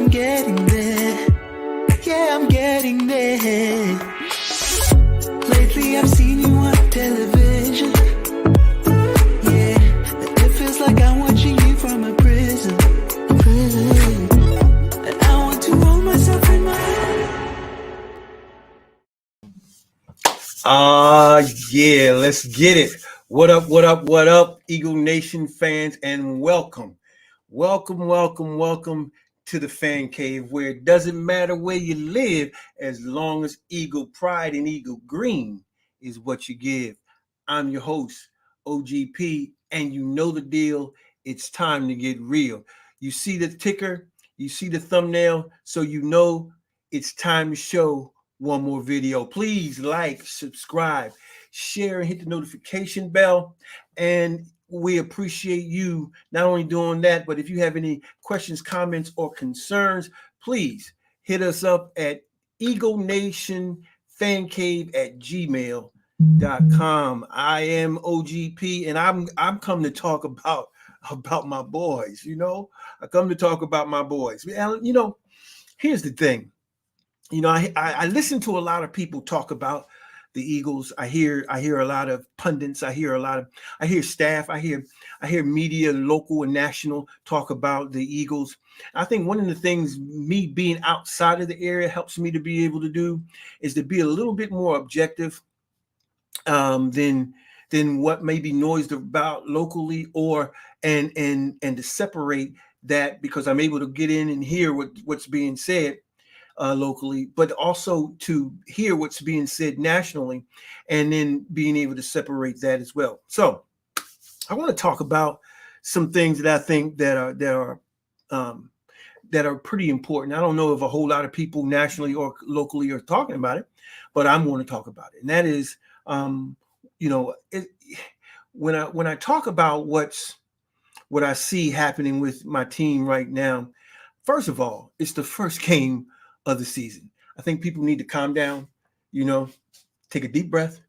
getting there. Yeah, I'm getting there. Lately I've seen you on television. Yeah, it feels like I'm watching you from a prison. And I want to roll myself in my Yeah, let's get it. What up, what up, what up, Eagle Nation fans, and welcome to the Fan Cave, where it doesn't matter where you live as long as Eagle Pride and Eagle Green is what you give. I'm your host, OGP, and you know the deal. It's time to get real. You see the ticker, you see the thumbnail, so you know it's time to show one more video. Please like, subscribe, share, and hit the notification bell. And we appreciate you not only doing that, but if you have any questions, comments, or concerns, please hit us up at eaglenationfancave@gmail.com. I am OGP, and I'm come to talk about my boys. I come to talk about my boys. And here's the thing. I listen to a lot of people talk about the Eagles. I hear a lot of pundits. I hear staff. I hear media, local and national, talk about the Eagles. I think one of the things me being outside of the area helps me to be able to do is to be a little bit more objective than what may be noised about locally, and to separate that, because I'm able to get in and hear what's being said locally, but also to hear what's being said nationally, and then being able to separate that as well. So I want to talk about some things that I think that are pretty important. I don't know if a whole lot of people nationally or locally are talking about it, but I'm going to talk about it. And that is, when I talk about what I see happening with my team right now, first of all, it's the first game of the season. I think people need to calm down, take a deep breath,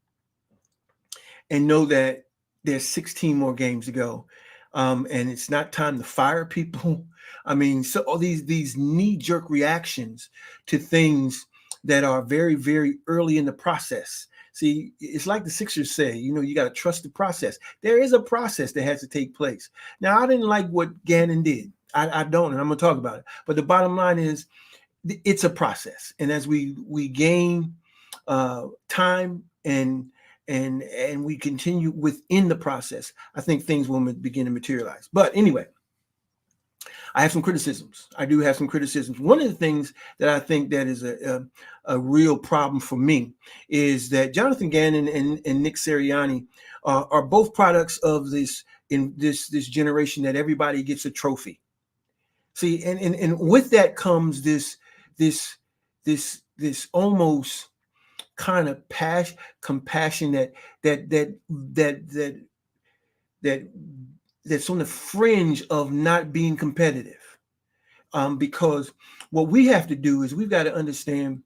and know that there's 16 more games to go. And it's not time to fire people. I mean, so all these knee-jerk reactions to things that are very, very early in the process. See, it's like the Sixers say, you got to trust the process. There is a process that has to take place. Now, I didn't like what Gannon did. I don't, and I'm going to talk about it. But the bottom line is, it's a process, and as we gain time and we continue within the process, I think things will begin to materialize. But anyway, I have some criticisms. I do have some criticisms. One of the things that I think that is a real problem for me is that Jonathan Gannon and Nick Sirianni are both products of this generation that everybody gets a trophy. See, and with that comes this almost kind of compassion that's on the fringe of not being competitive. Because what we have to do is we've got to understand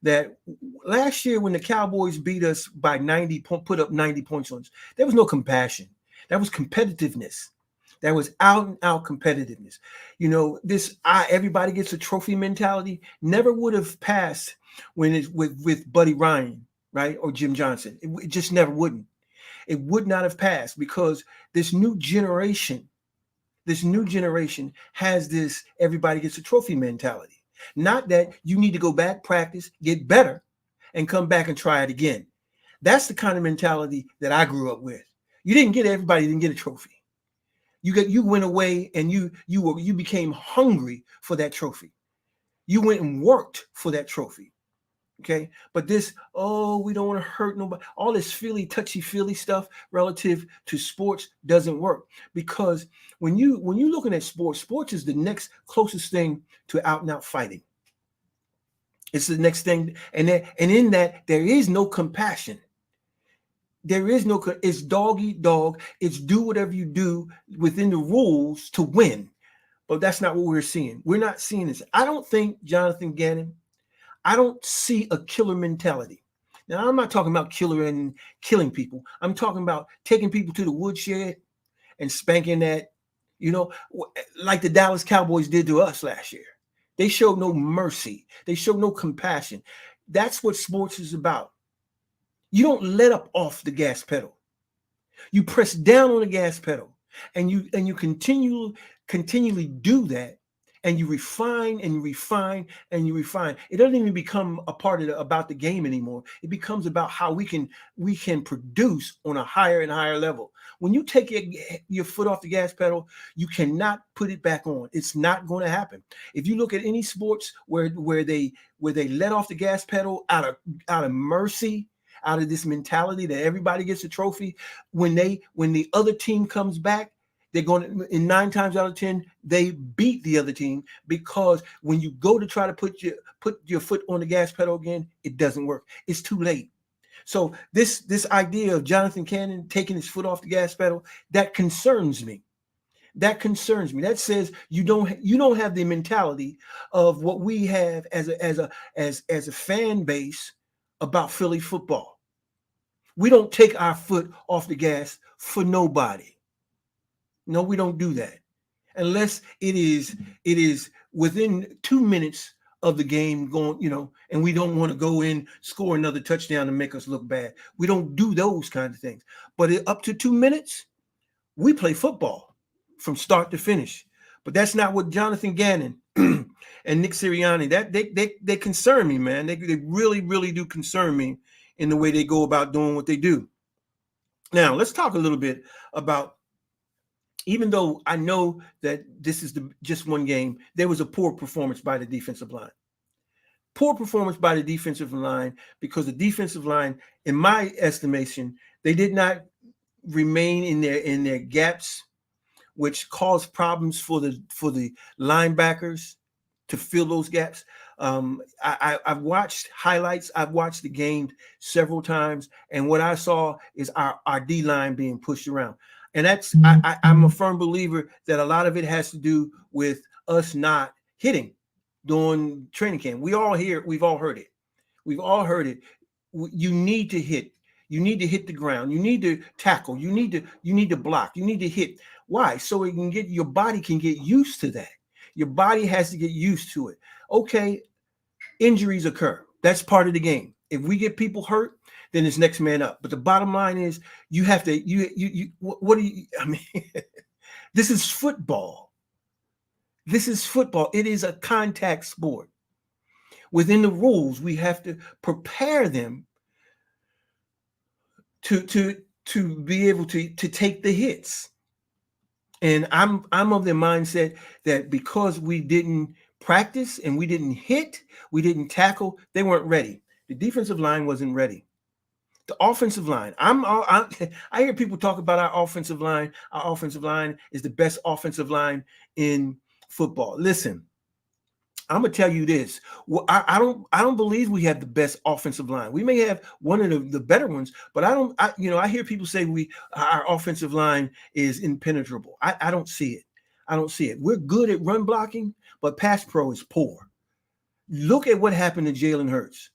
that last year when the Cowboys beat us by 90, put up 90 points on us, there was no compassion. That was competitiveness. That was out and out competitiveness. This everybody gets a trophy mentality never would have passed when it's with Buddy Ryan, right? Or Jim Johnson. It just never wouldn't. It would not have passed, because this new generation has this everybody gets a trophy mentality. Not that you need to go back, practice, get better, and come back and try it again. That's the kind of mentality that I grew up with. Everybody didn't get a trophy. You went away and you became hungry for that trophy. You went and worked for that trophy. Okay. But we don't want to hurt nobody. All this touchy-feely stuff relative to sports doesn't work, because when you're looking at sports is the next closest thing to out and out fighting. It's the next thing. And in that, there is no compassion. It's dog eat dog. It's do whatever you do within the rules to win. But that's not what we're seeing. We're not seeing this. I don't think Jonathan Gannon, I don't see a killer mentality. Now, I'm not talking about killer and killing people. I'm talking about taking people to the woodshed and spanking that, like the Dallas Cowboys did to us last year. They showed no mercy. They showed no compassion. That's what sports is about. You don't let up off the gas pedal. You press down on the gas pedal, and you continually do that, and you refine and you refine and you refine. It doesn't even become a part of about the game anymore. It becomes about how we can produce on a higher and higher level. When you take your foot off the gas pedal, you cannot put it back on. It's not going to happen. If you look at any sports where they let off the gas pedal out of mercy, out of this mentality that everybody gets a trophy, when the other team comes back, they're going to, in 9 times out of 10, they beat the other team, because when you go to try to put your foot on the gas pedal again, it doesn't work. It's too late. So this idea of Jonathan Cannon taking his foot off the gas pedal, that concerns me. That concerns me. That says you don't have the mentality of what we have as a fan base about Philly football. We don't take our foot off the gas for nobody. No, we don't do that unless it is within 2 minutes of the game going, and we don't want to go in, score another touchdown and make us look bad. We don't do those kinds of things. But up to 2 minutes, we play football from start to finish. But that's not what Jonathan Gannon and Nick Sirianni, that they concern me, man. They really, really do concern me in the way they go about doing what they do. Now, let's talk a little bit about, even though I know that this is just one game, there was a poor performance by the defensive line. Poor performance by the defensive line, because the defensive line, in my estimation, they did not remain in their gaps, which caused problems for the linebackers to fill those gaps. I've watched highlights. I've watched the game several times, and what I saw is our D line being pushed around. And that's I'm a firm believer that a lot of it has to do with us not hitting during training camp. We've all heard it. We've all heard it. You need to hit. You need to hit the ground. You need to tackle. You need to block. You need to hit. Why? So your body can get used to that. Your body has to get used to it. Okay, injuries occur. That's part of the game. If we get people hurt, then it's next man up. But the bottom line is, you have to, what do you, I mean, this is football. This is football. It is a contact sport. Within the rules, we have to prepare them to be able to take the hits. And I'm of the mindset that because we didn't practice and we didn't hit, we didn't tackle, they weren't ready. The defensive line wasn't ready. The offensive line, I hear people talk about our offensive line. Our offensive line is the best offensive line in football. Listen, I'm gonna tell you this. Well, I don't believe we have the best offensive line. We may have one of the better ones, but I hear people say our offensive line is impenetrable. I don't see it. I don't see it. We're good at run blocking, but pass pro is poor. Look at what happened to Jalen Hurts.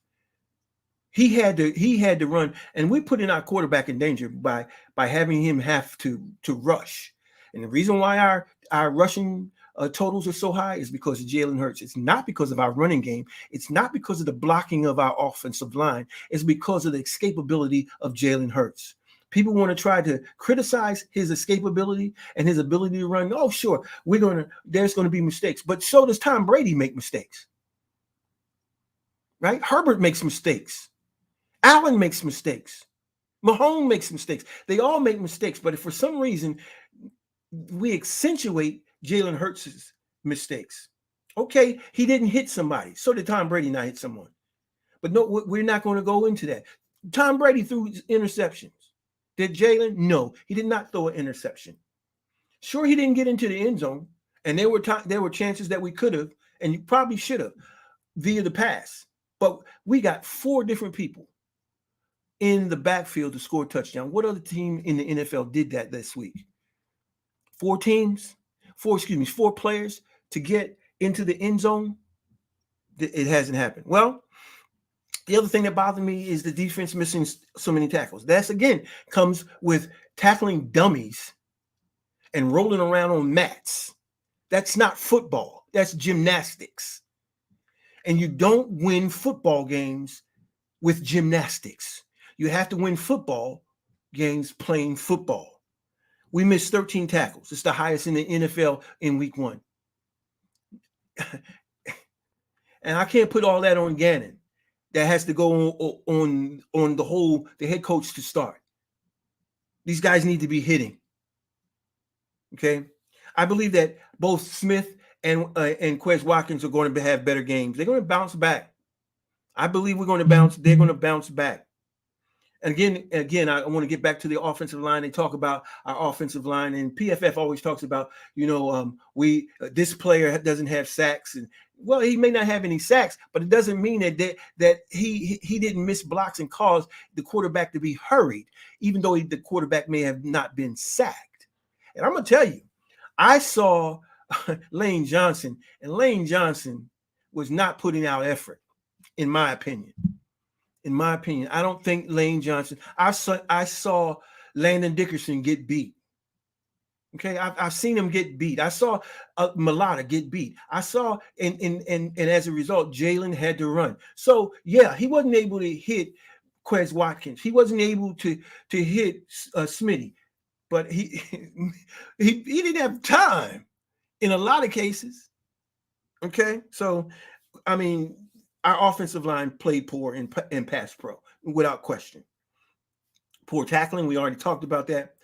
He had to run, and we put in our quarterback in danger by having him have to rush. And the reason why our rushing totals are so high is because of Jalen Hurts. It's not because of our running game. It's not because of the blocking of our offensive line. It's because of the escapability of Jalen Hurts. People want to try to criticize his escapability and his ability to run. Oh, sure, there's going to be mistakes, but so does Tom Brady make mistakes, right? Herbert makes mistakes. Allen makes mistakes. Mahomes makes mistakes. They all make mistakes, but if for some reason we accentuate Jalen Hurts' mistakes, okay, he didn't hit somebody. So did Tom Brady not hit someone. But no, we're not going to go into that. Tom Brady threw interceptions. Did Jalen? No, he did not throw an interception. Sure, he didn't get into the end zone, and there were chances that we could have, and you probably should have, via the pass. But we got 4 different people in the backfield to score a touchdown. What other team in the NFL did that this week? 4 players to get into the end zone. It hasn't happened. Well, the other thing that bothered me is the defense missing so many tackles. That's, again, comes with tackling dummies and rolling around on mats. That's not football. That's gymnastics. And you don't win football games with gymnastics. You have to win football games playing football. We missed 13 tackles. It's the highest in the NFL in week 1. And I can't put all that on Gannon. That has to go on the head coach to start. These guys need to be hitting. Okay. I believe that both Smith and Quez Watkins are going to have better games. They're going to bounce back. I believe they're going to bounce back. And again, I want to get back to the offensive line. They talk about our offensive line, and PFF always talks about, this player doesn't have sacks, and well, he may not have any sacks, but it doesn't mean that he didn't miss blocks and cause the quarterback to be hurried, even though the quarterback may have not been sacked. And I'm gonna tell you, I saw Lane Johnson, and Lane Johnson was not putting out effort, in my opinion. In my opinion, I don't think Lane Johnson. I saw Landon Dickerson get beat. Okay, I've seen him get beat. I saw Mailata get beat. I saw, and as a result, Jalen had to run. So yeah, he wasn't able to hit Quez Watkins. He wasn't able to hit Smitty, but he didn't have time in a lot of cases. Okay, so I mean, our offensive line played poor in pass pro, without question. Poor tackling, we already talked about that.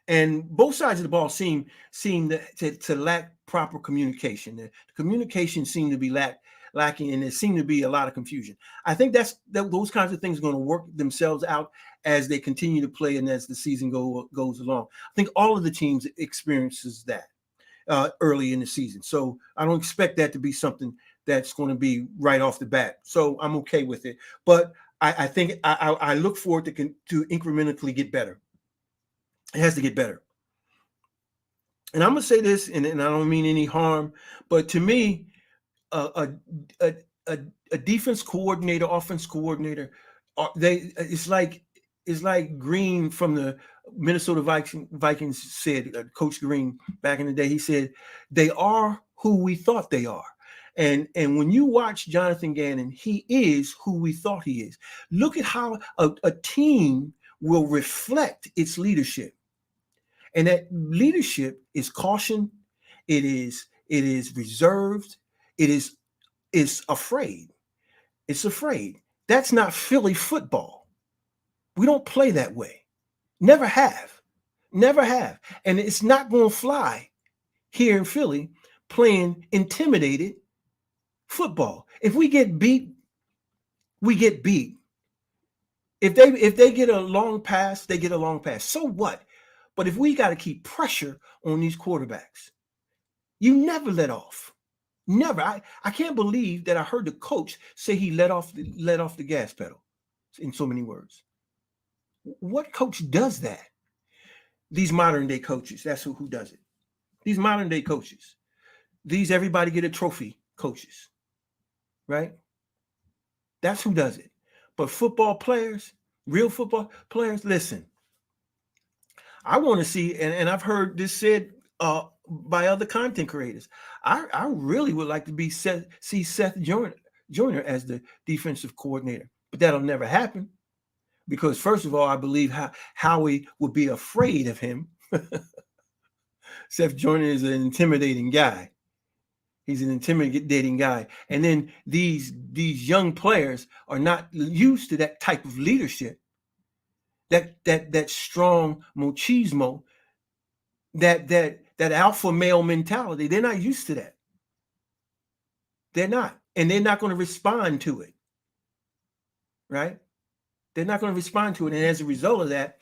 And both sides of the ball seem to lack proper communication. The communication seemed to be lacking, and there seemed to be a lot of confusion. I think those kinds of things are going to work themselves out as they continue to play and as the season goes along. I think all of the teams experiences that early in the season. So I don't expect that to be something that's going to be right off the bat. So I'm okay with it. But I think I look forward to incrementally get better. It has to get better. And I'm going to say this, and I don't mean any harm, but to me, a defense coordinator, offense coordinator, it's like Green from the Minnesota Vikings said, Coach Green back in the day, he said, they are who we thought they are. And when you watch Jonathan Gannon, he is who we thought he is. Look at how a team will reflect its leadership. And that leadership is caution. It is reserved. It is afraid. It's afraid. That's not Philly football. We don't play that way. Never have. Never have. And it's not going to fly here in Philly playing intimidated football. If we get beat, we get beat. If they get a long pass, they get a long pass. So what? But if we got to keep pressure on these quarterbacks, you never let off. Never. I can't believe that I heard the coach say he let off the gas pedal in so many words. What coach does that? These modern day coaches. That's who does it. These modern day coaches. These everybody get a trophy coaches. Right? That's who does it. But football players, real football players, listen. I want to see, and I've heard this said by other content creators. I really would like to see Seth Joyner as the defensive coordinator, but that'll never happen because, first of all, I believe Howie would be afraid of him. Seth Joyner is an intimidating guy. He's an intimidating guy, and then these young players are not used to that type of leadership. That strong machismo, that alpha male mentality, they're not used to that. They're not, and they're not going to respond to it. Right? They're not going to respond to it, and as a result of that,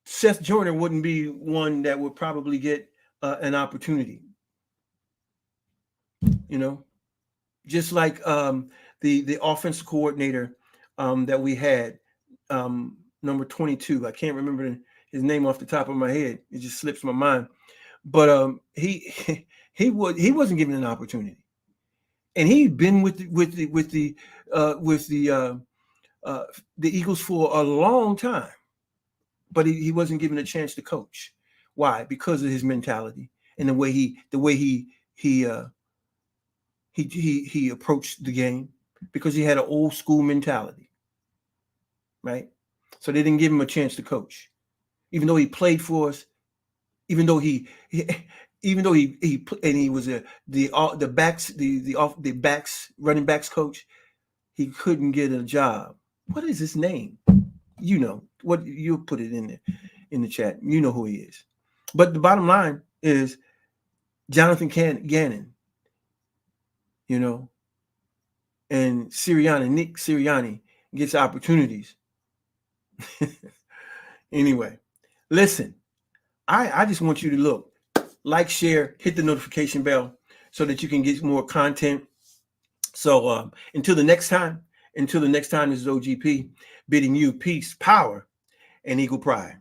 Seth Joyner wouldn't be one that would probably get an opportunity. You know, just like the offensive coordinator that we had. Number 22. I can't remember his name off the top of my head. It just slips my mind. But he wasn't given an opportunity, and he'd been with the Eagles for a long time, but he wasn't given a chance to coach. Why? Because of his mentality and the way he he approached the game, because he had an old school mentality, right? So they didn't give him a chance to coach, even though he played for us, even though he was the running backs coach. He couldn't get a job. What is his name? You know what? You'll put it in there in the chat. You know who he is. But the bottom line is Jonathan Gannon, you know, and Nick Sirianni gets opportunities. Anyway, listen, I just want you to look, like, share, hit the notification bell so that you can get more content. So until the next time, this is OGP bidding you peace, power, and eagle pride.